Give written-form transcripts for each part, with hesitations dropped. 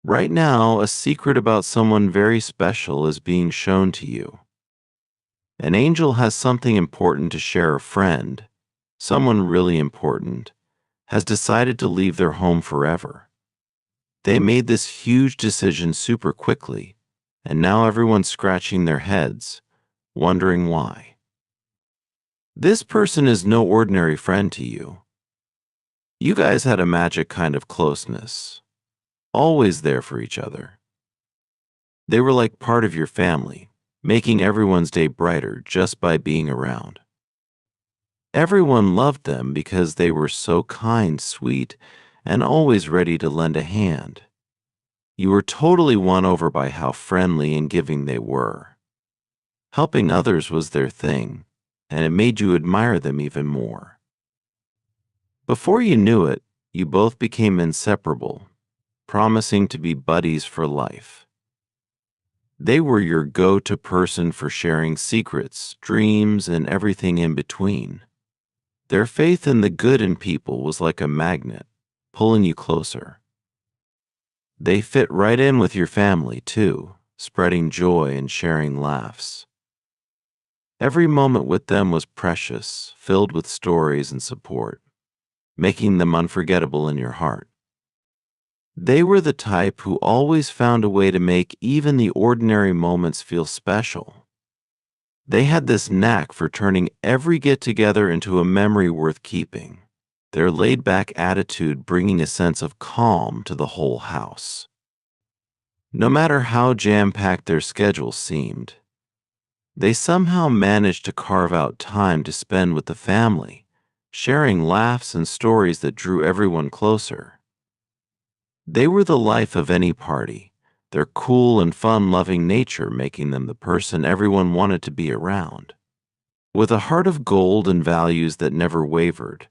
Right now, a secret about someone very special is being shown to you. An angel has something important to share. A friend, someone really important, has decided to leave their home forever. They made this huge decision super quickly, and now everyone's scratching their heads, wondering why. This person is no ordinary friend to you. You guys had a magic kind of closeness, always there for each other. They were like part of your family, making everyone's day brighter just by being around. Everyone loved them because they were so kind, sweet, and always ready to lend a hand. You were totally won over by how friendly and giving they were. Helping others was their thing, and it made you admire them even more. Before you knew it, you both became inseparable, promising to be buddies for life. They were your go-to person for sharing secrets, dreams, and everything in between. Their faith in the good in people was like a magnet, pulling you closer. They fit right in with your family, too, spreading joy and sharing laughs. Every moment with them was precious, filled with stories and support, making them unforgettable in your heart. They were the type who always found a way to make even the ordinary moments feel special. They had this knack for turning every get-together into a memory worth keeping, their laid-back attitude bringing a sense of calm to the whole house. No matter how jam-packed their schedule seemed, they somehow managed to carve out time to spend with the family, sharing laughs and stories that drew everyone closer. They were the life of any party, their cool and fun-loving nature making them the person everyone wanted to be around. With a heart of gold and values that never wavered,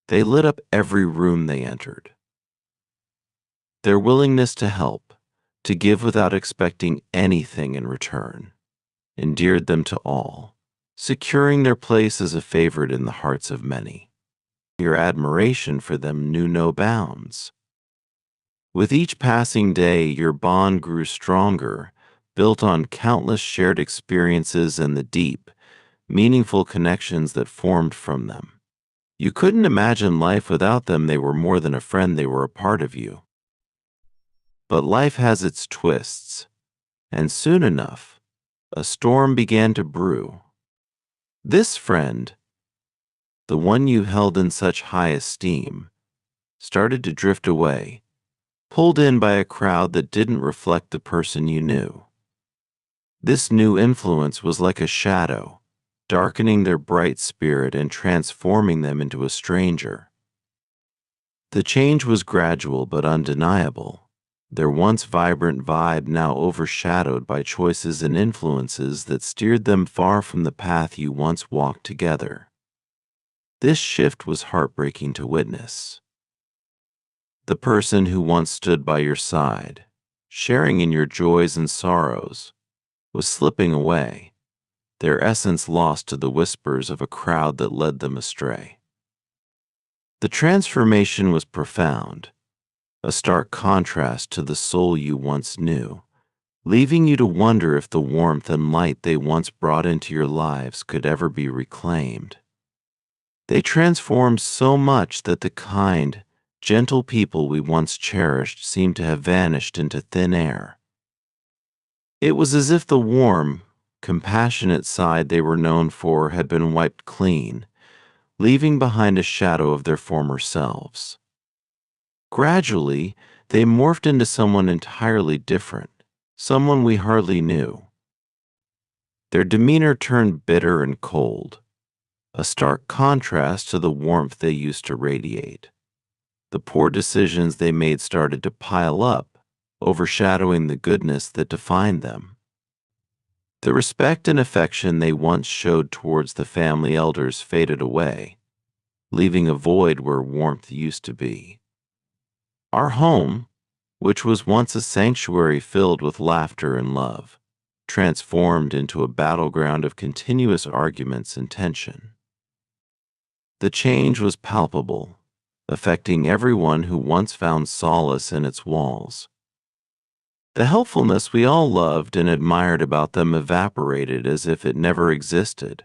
they lit up every room they entered. Their willingness to help, to give without expecting anything in return, endeared them to all, securing their place as a favorite in the hearts of many. Your admiration for them knew no bounds. With each passing day, your bond grew stronger, built on countless shared experiences and the deep, meaningful connections that formed from them. You couldn't imagine life without them. They were more than a friend, they were a part of you. But life has its twists, and soon enough, a storm began to brew. This friend, the one you held in such high esteem, started to drift away, pulled in by a crowd that didn't reflect the person you knew. This new influence was like a shadow, darkening their bright spirit and transforming them into a stranger. The change was gradual but undeniable, their once vibrant vibe now overshadowed by choices and influences that steered them far from the path you once walked together. This shift was heartbreaking to witness. The person who once stood by your side, sharing in your joys and sorrows, was slipping away, their essence lost to the whispers of a crowd that led them astray. The transformation was profound, a stark contrast to the soul you once knew, leaving you to wonder if the warmth and light they once brought into your lives could ever be reclaimed. They transformed so much that the kind, gentle people we once cherished seemed to have vanished into thin air. It was as if the warm, compassionate side they were known for had been wiped clean, leaving behind a shadow of their former selves. Gradually, they morphed into someone entirely different, someone we hardly knew. Their demeanor turned bitter and cold, a stark contrast to the warmth they used to radiate. The poor decisions they made started to pile up, overshadowing the goodness that defined them. The respect and affection they once showed towards the family elders faded away, leaving a void where warmth used to be. Our home, which was once a sanctuary filled with laughter and love, transformed into a battleground of continuous arguments and tension. The change was palpable, affecting everyone who once found solace in its walls. The helpfulness we all loved and admired about them evaporated as if it never existed.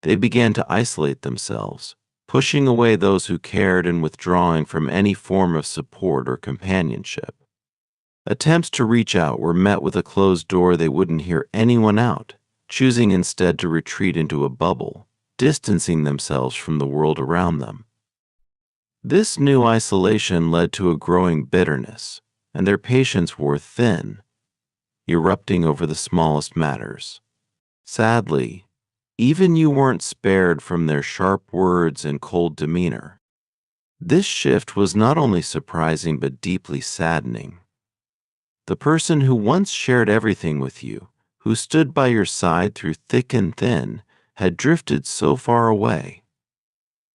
They began to isolate themselves, pushing away those who cared and withdrawing from any form of support or companionship. Attempts to reach out were met with a closed door. They wouldn't hear anyone out, choosing instead to retreat into a bubble, distancing themselves from the world around them. This new isolation led to a growing bitterness, and their patience wore thin, erupting over the smallest matters. Sadly, even you weren't spared from their sharp words and cold demeanor. This shift was not only surprising but deeply saddening. The person who once shared everything with you, who stood by your side through thick and thin, had drifted so far away.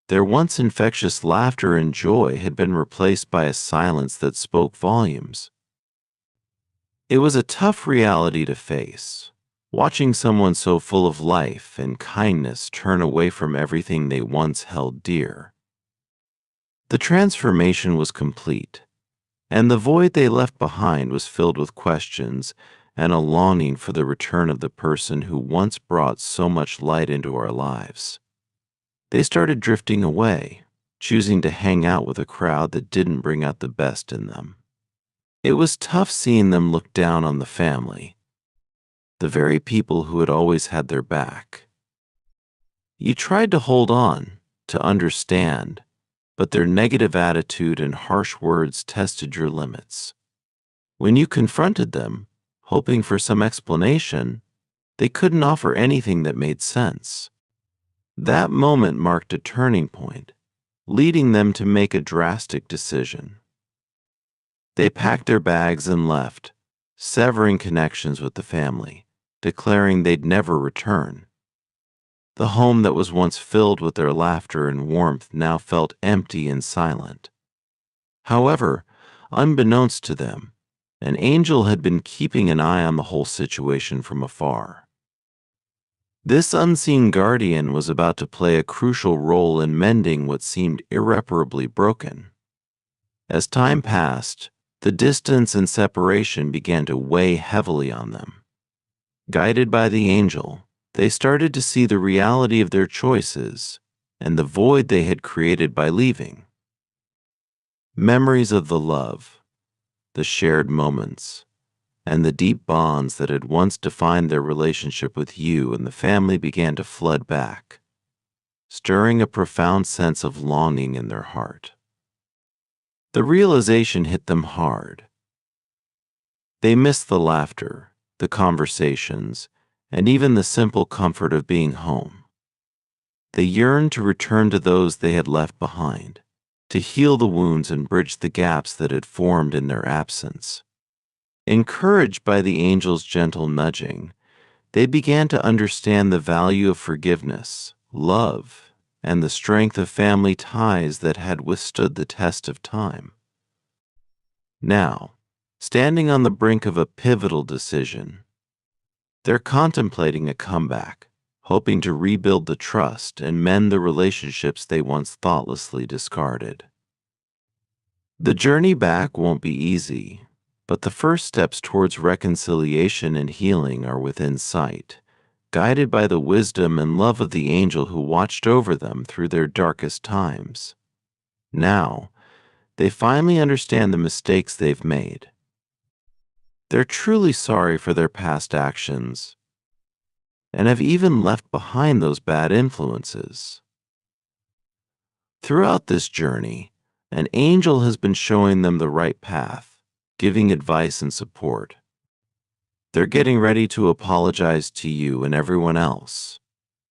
Their once infectious laughter and joy had been replaced by a silence that spoke volumes. It was a tough reality to face, watching someone so full of life and kindness turn away from everything they once held dear. The transformation was complete, and the void they left behind was filled with questions and a longing for the return of the person who once brought so much light into our lives. They started drifting away, choosing to hang out with a crowd that didn't bring out the best in them. It was tough seeing them look down on the family, the very people who had always had their back. You tried to hold on, to understand, but their negative attitude and harsh words tested your limits. When you confronted them, hoping for some explanation, they couldn't offer anything that made sense. That moment marked a turning point, leading them to make a drastic decision. They packed their bags and left, severing connections with the family, declaring they'd never return. The home that was once filled with their laughter and warmth now felt empty and silent. However, unbeknownst to them, an angel had been keeping an eye on the whole situation from afar. This unseen guardian was about to play a crucial role in mending what seemed irreparably broken. As time passed, the distance and separation began to weigh heavily on them. Guided by the angel, they started to see the reality of their choices and the void they had created by leaving. Memories of the love, the shared moments, and the deep bonds that had once defined their relationship with you and the family began to flood back, stirring a profound sense of longing in their heart. The realization hit them hard. They missed the laughter, the conversations, and even the simple comfort of being home. They yearned to return to those they had left behind, to heal the wounds and bridge the gaps that had formed in their absence. Encouraged by the angel's gentle nudging, they began to understand the value of forgiveness, love, and the strength of family ties that had withstood the test of time. Now, standing on the brink of a pivotal decision, they're contemplating a comeback, hoping to rebuild the trust and mend the relationships they once thoughtlessly discarded. The journey back won't be easy, but the first steps towards reconciliation and healing are within sight, guided by the wisdom and love of the angel who watched over them through their darkest times. Now, they finally understand the mistakes they've made. They're truly sorry for their past actions and have even left behind those bad influences. Throughout this journey, an angel has been showing them the right path, giving advice and support. They're getting ready to apologize to you and everyone else,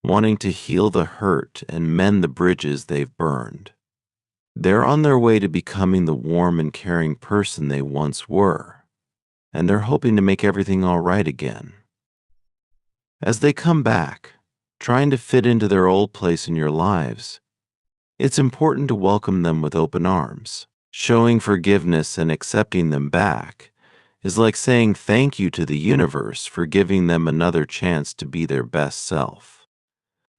wanting to heal the hurt and mend the bridges they've burned. They're on their way to becoming the warm and caring person they once were, and they're hoping to make everything all right again. As they come back, trying to fit into their old place in your lives, it's important to welcome them with open arms. Showing forgiveness and accepting them back is like saying thank you to the universe for giving them another chance to be their best self.